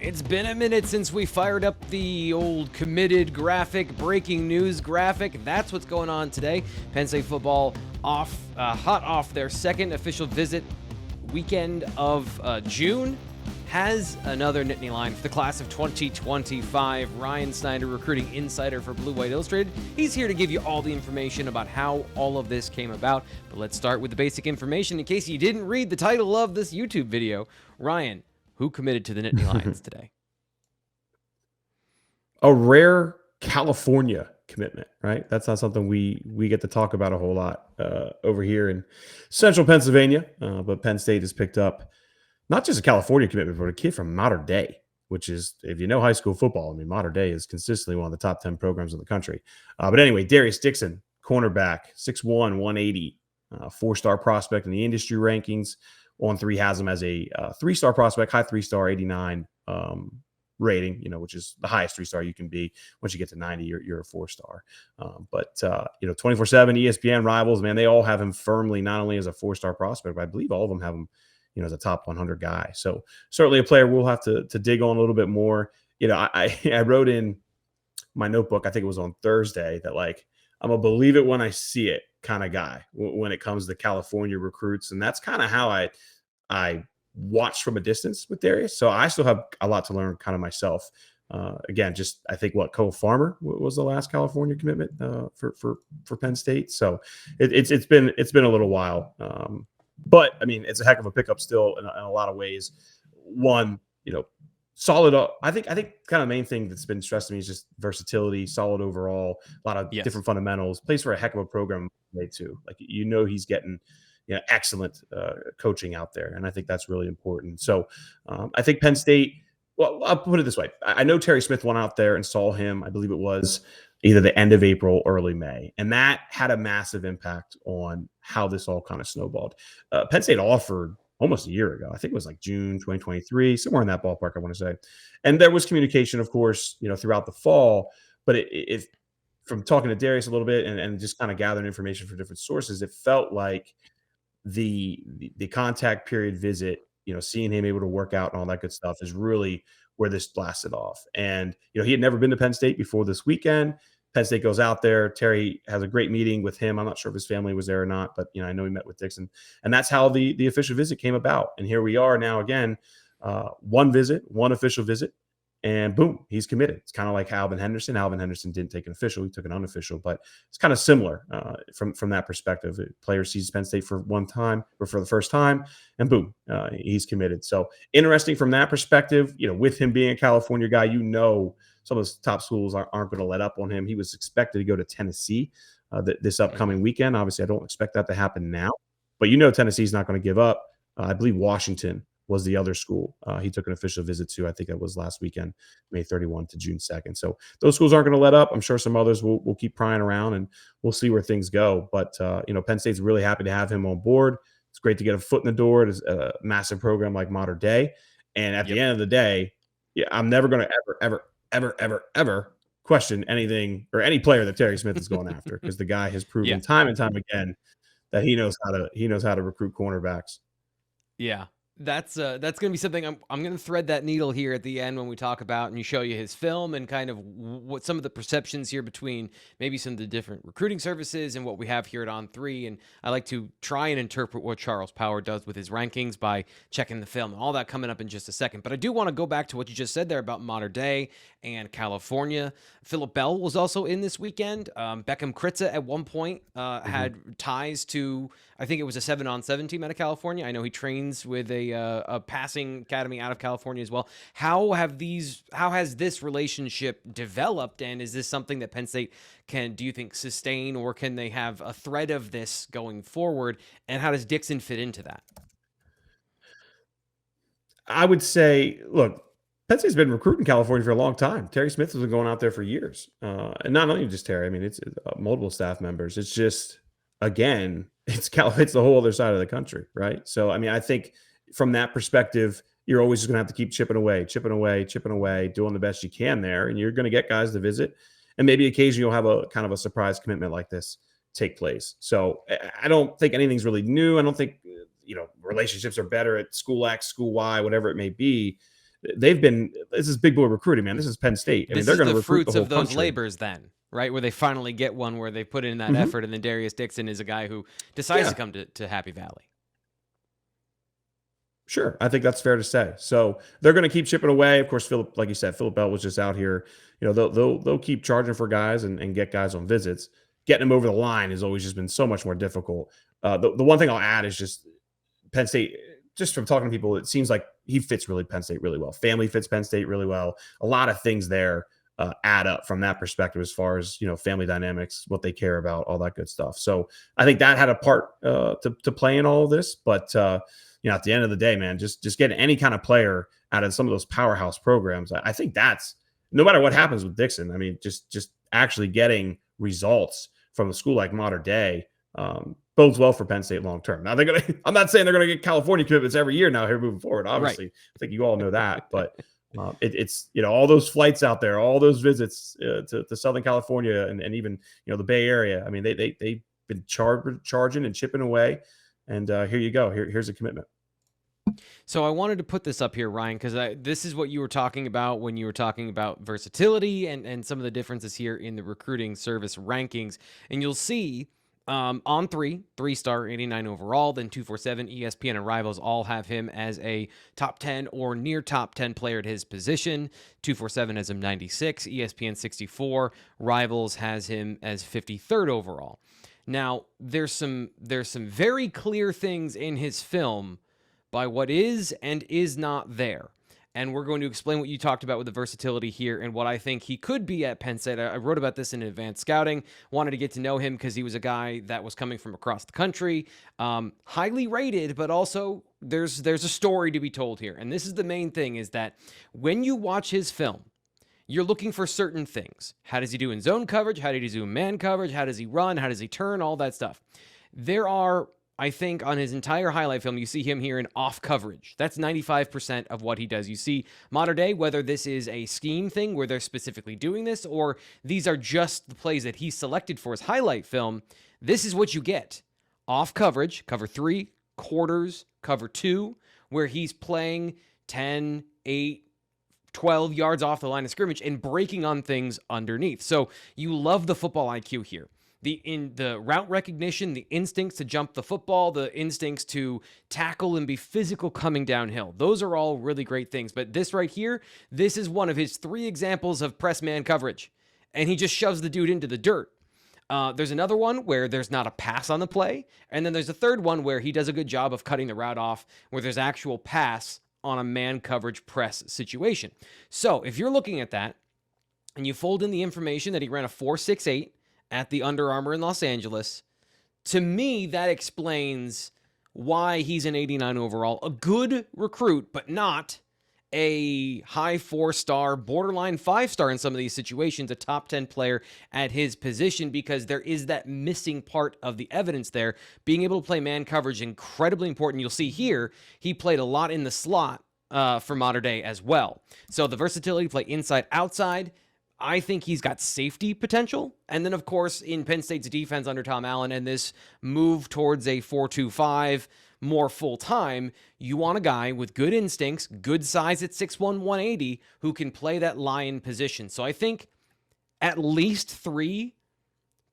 It's been a minute since we fired up the old committed graphic, breaking news graphic. That's what's going on today. Penn State football hot off their second official visit weekend of June. Has another Nittany Lion for the class of 2025. Ryan Snyder, recruiting insider for Blue White Illustrated. He's here to give you all the information about how all of this came about. But let's start with the basic information in case you didn't read the title of this YouTube video. Ryan, who committed to the Nittany Lions today? A rare California commitment, right? That's not something we get to talk about a whole lot over here in central Pennsylvania. But Penn State has picked up not just a California commitment, but a kid from Mater Dei, which is, if you know high school football, I mean, Mater Dei is consistently one of the top 10 programs in the country. But anyway, Daryus Dixson, cornerback, 6'1", 180, four-star prospect in the industry rankings. On3 has him as a three-star prospect, high three-star, 89 rating, which is the highest three-star you can be. Once you get to 90, you're a four-star. But 24/7 ESPN rivals, man, they all have him firmly not only as a four-star prospect, but I believe all of them have him as a top 100 guy. So certainly a player we'll have to dig on a little bit more. I wrote in my notebook, I think it was on Thursday, that I'm a believe it when I see it kind of guy when it comes to California recruits. And that's kind of how I watched from a distance with Daryus. So I still have a lot to learn kind of myself. Again, just I think Cole Farmer was the last California commitment for Penn State. So it's been a little while. But I mean, it's a heck of a pickup still in a lot of ways. One, solid. I think kind of the main thing that's been stressed to me is just versatility, solid overall, a lot of different fundamentals. Plays for a heck of a program too. He's getting excellent coaching out there, and I think that's really important. So I think Penn State. Well, I'll put it this way: I know Terry Smith went out there and saw him. I believe it was either the end of April, early May, and that had a massive impact on how this all kind of snowballed. Penn State offered almost a year ago. I think it was like June 2023, somewhere in that ballpark, I want to say. And there was communication, of course, throughout the fall. But it from talking to Daryus a little bit and just kind of gathering information from different sources, it felt like the contact period visit, seeing him able to work out and all that good stuff is really where this blasted off. And, he had never been to Penn State before this weekend. Penn State goes out there. Terry has a great meeting with him. I'm not sure if his family was there or not, but I know he met with Dixon, and that's how the official visit came about. And here we are now again, one official visit, and boom, he's committed. It's kind of like Alvin Henderson. Alvin Henderson didn't take an official; he took an unofficial, but it's kind of similar from that perspective. A player sees Penn State for one time or for the first time, and boom, he's committed. So interesting from that perspective. With him being a California guy, some of those top schools aren't going to let up on him. He was expected to go to Tennessee this upcoming weekend. Obviously, I don't expect that to happen now, but Tennessee's not going to give up. I believe Washington was the other school he took an official visit to. I think that was last weekend, May 31 to June 2nd. So those schools aren't going to let up. I'm sure some others will keep prying around, and we'll see where things go. But, Penn State's really happy to have him on board. It's great to get a foot in the door at a massive program like Mater Dei. And at the end of the day, I'm never going to ever question anything or any player that Terry Smith is going after, because the guy has proven time and time again that he knows how to recruit cornerbacks. Yeah. That's going to be something I'm going to thread that needle here at the end when we talk about and show you his film and kind of what some of the perceptions here between maybe some of the different recruiting services and what we have here at On3. And I like to try and interpret what Charles Power does with his rankings by checking the film and all that coming up in just a second. But I do want to go back to what you just said there about Mater Dei and California. Philip Bell was also in this weekend. Beckham Kritza at one point had ties to, I think it was a 7-on-7 team out of California. I know he trains with a passing academy out of California as well. How has this relationship developed, and is this something that Penn State do you think, sustain, or can they have a thread of this going forward? And how does Dixon fit into that? I would say, look, Penn State's been recruiting California for a long time. Terry Smith has been going out there for years. And not only just Terry, I mean, it's multiple staff members. It's just, again, it's the whole other side of the country, right? So, I mean, I think from that perspective, you're always just going to have to keep chipping away, doing the best you can there. And you're going to get guys to visit. And maybe occasionally you'll have a kind of a surprise commitment like this take place. So I don't think anything's really new. I don't think, relationships are better at school X, school Y, whatever it may be. this is big boy recruiting, man. This is Penn State. I mean, This they're is going to the recruit the fruits whole of those country. labors then, right? Where they finally get one where they put in that Mhm. effort, and then Daryus Dixon is a guy who decides to come to Happy Valley. Sure, I think that's fair to say. So they're going to keep chipping away. Of course, Philip, like you said, Philip Belt was just out here. They'll keep charging for guys and get guys on visits. Getting them over the line has always just been so much more difficult. The one thing I'll add is just Penn State. Just from talking to people, it seems like he fits really Penn State really well. Family fits Penn State really well. A lot of things there add up from that perspective, as far as family dynamics, what they care about, all that good stuff. So I think that had a part to play in all of this, but. At the end of the day, man, just getting any kind of player out of some of those powerhouse programs, I think that's no matter what happens with Dixon. I mean, just actually getting results from a school like Mater Dei bodes well for Penn State long term. Now I'm not saying they're gonna get California commitments every year now here moving forward. Obviously, right. I think you all know that, but it's all those flights out there, all those visits to Southern California and even the Bay Area. I mean, they've been charging and chipping away. And here you go. Here's a commitment. So I wanted to put this up here, Ryan, because this is what you were talking about when you were talking about versatility and some of the differences here in the recruiting service rankings. And you'll see On3, 3-star, 89 overall, then 247, ESPN, and Rivals all have him as a top 10 or near top 10 player at his position. 247 has him 96, ESPN 64, Rivals has him as 53rd overall. Now, there's some very clear things in his film by what is and is not there. And we're going to explain what you talked about with the versatility here and what I think he could be at Penn State. I wrote about this in advanced scouting, wanted to get to know him because he was a guy that was coming from across the country, highly rated, but also there's a story to be told here. And this is the main thing, is that when you watch his film, you're looking for certain things. How does he do in zone coverage? How does he do in man coverage? How does he run? How does he turn? All that stuff. There are, I think, on his entire highlight film, you see him here in off coverage. That's 95% of what he does. You see Mater Dei, whether this is a scheme thing where they're specifically doing this, or these are just the plays that he selected for his highlight film, this is what you get. Off coverage, cover 3, quarters, cover 2, where he's playing 10, 8, 12 yards off the line of scrimmage and breaking on things underneath. So you love the football IQ here. In the route recognition, the instincts to jump the football, the instincts to tackle and be physical coming downhill. Those are all really great things. But this right here, this is one of his 3 examples of press man coverage. And he just shoves the dude into the dirt. There's another one where there's not a pass on the play. And then there's a third one where he does a good job of cutting the route off, where there's actual pass on a man coverage press situation. So if you're looking at that and you fold in the information that he ran a 4.68 at the Under Armour in Los Angeles, to me, that explains why he's an 89 overall, a good recruit, but not a high 4-star, borderline 5-star in some of these situations, a top 10 player at his position, because there is that missing part of the evidence there. Being able to play man coverage, incredibly important. You'll see here, he played a lot in the slot for Mater Dei as well. So the versatility to play inside, outside, I think he's got safety potential. And then, of course, in Penn State's defense under Tom Allen and this move towards a 4-2-5, more full-time, you want a guy with good instincts, good size at 6'1", 180, who can play that lion position. So I think at least 3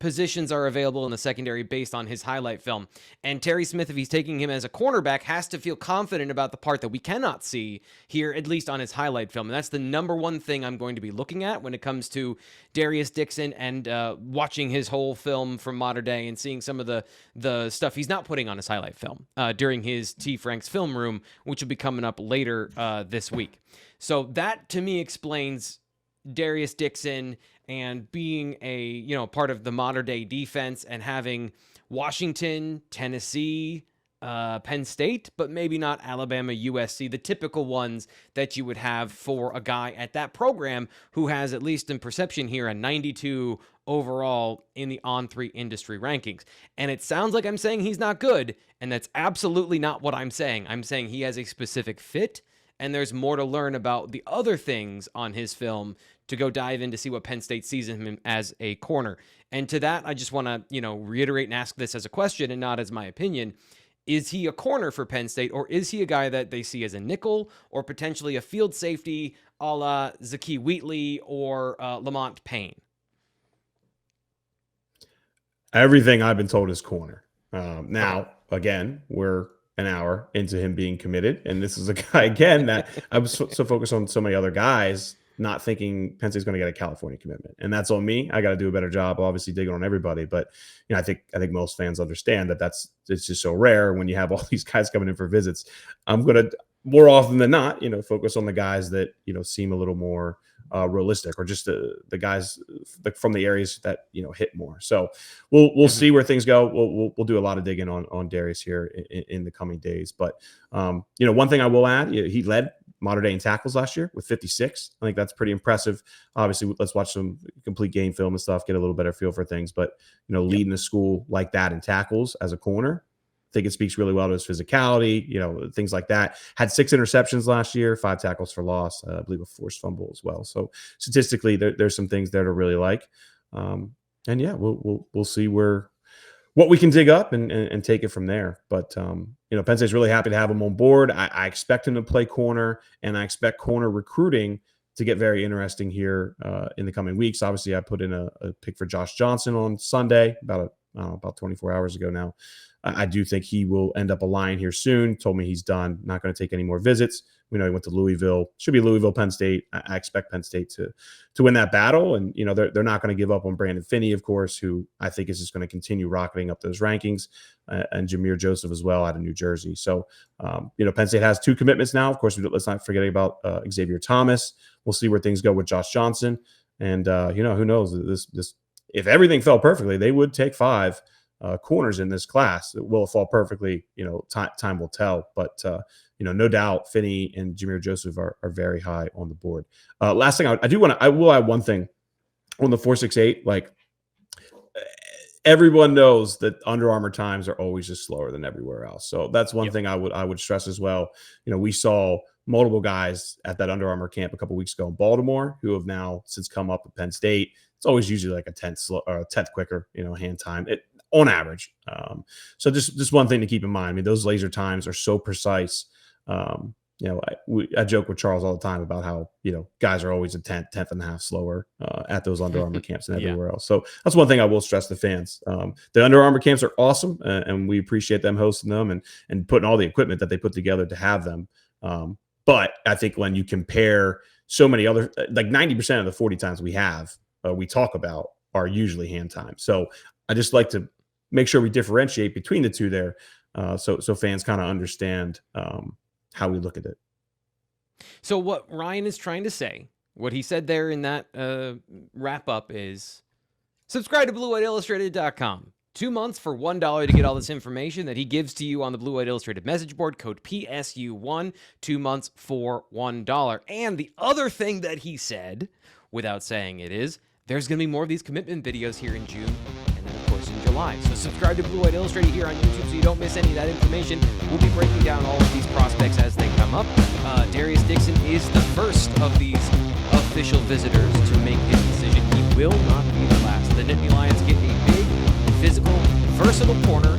positions are available in the secondary based on his highlight film. And Terry Smith, if he's taking him as a cornerback, has to feel confident about the part that we cannot see here, at least on his highlight film. And that's the number one thing I'm going to be looking at when it comes to Daryus Dixon and watching his whole film from Mater Dei and seeing some of the stuff he's not putting on his highlight film during his T. Frank's film room, which will be coming up later this week. So that, to me, explains Daryus Dixon and being a part of the Mater Dei defense and having Washington, Tennessee, Penn State, but maybe not Alabama, USC, the typical ones that you would have for a guy at that program who has, at least in perception here, a 92 overall in the On3 Industry rankings. And it sounds like I'm saying he's not good, and that's absolutely not what I'm saying. I'm saying he has a specific fit, and there's more to learn about the other things on his film to go dive in to see what Penn State sees in him as a corner. And to that, I just want to, reiterate and ask this as a question and not as my opinion. Is he a corner for Penn State, or is he a guy that they see as a nickel or potentially a field safety a la Zakee Wheatley or Lamont Payne? Everything I've been told is corner. Now, again, we're an hour into him being committed, and this is a guy again that I was so focused on so many other guys, not thinking Penn State's going to get a California commitment, and that's on me. I got to do a better job, obviously digging on everybody, but I think most fans understand that it's just so rare when you have all these guys coming in for visits. I'm going to more often than not, focus on the guys that seem a little more realistic, or just the guys from the areas that hit more. So we'll see where things go. We'll do a lot of digging on Daryus here in the coming days. But one thing I will add, he led Mater Dei in tackles last year with 56. I think that's pretty impressive. Obviously, let's watch some complete game film and stuff, get a little better feel for things. But leading a school like that in tackles as a corner, I think it speaks really well to his physicality, things like that. Had 6 interceptions last year, 5 tackles for loss, I believe a forced fumble as well. So statistically, there's some things there to really like. And yeah, we'll see what we can dig up and take it from there. But Penn State's really happy to have him on board. I expect him to play corner, and I expect corner recruiting to get very interesting here in the coming weeks. Obviously, I put in a pick for Josh Johnson on Sunday about 24 hours ago now. I do think he will end up a Lion here soon. Told me he's done, not going to take any more visits. We know he went to Louisville. Should be Louisville, Penn State. I expect Penn State to win that battle. And, they're not going to give up on Brandon Finney, of course, who I think is just going to continue rocketing up those rankings, and Jameer Joseph as well out of New Jersey. So, Penn State has 2 commitments now. Of course, let's not forget about Xavier Thomas. We'll see where things go with Josh Johnson. And, who knows, this if everything fell perfectly, they would take 5 corners in this class. Will it fall perfectly? Time will tell. But no doubt, Finney and Jameer Joseph are very high on the board. Last thing I will add one thing on the 4.68. Like, everyone knows that Under Armour times are always just slower than everywhere else. So that's one thing I would stress as well. We saw multiple guys at that Under Armour camp a couple weeks ago in Baltimore who have now since come up at Penn State. It's always usually like a 10th quicker, hand time. On average. So just one thing to keep in mind. I mean, those laser times are so precise. I joke with Charles all the time about how, guys are always a tenth and a half slower at those Under Armour camps than everywhere else. So that's one thing I will stress to fans. The Under Armour camps are awesome, and we appreciate them hosting them and putting all the equipment that they put together to have them. But I think when you compare so many other, like 90% of the 40 times we talk about are usually hand time. So I just like to make sure we differentiate between the two there, so fans kind of understand how we look at it. So what Ryan is trying to say, what he said there in that wrap up is, subscribe to BlueWhiteIllustrated.com. 2 months for $1 to get all this information that he gives to you on the Blue White Illustrated message board. Code PSU1, 2 months for $1. And the other thing that he said, without saying it, is there's going to be more of these commitment videos here in June, and then, of course, in July. So subscribe to Blue White Illustrated here on YouTube so you don't miss any of that information. We'll be breaking down all of these prospects as they come up. Daryus Dixon is the first of these official visitors to make his decision. He will not be the last. The Nittany Lions get a big, physical, versatile corner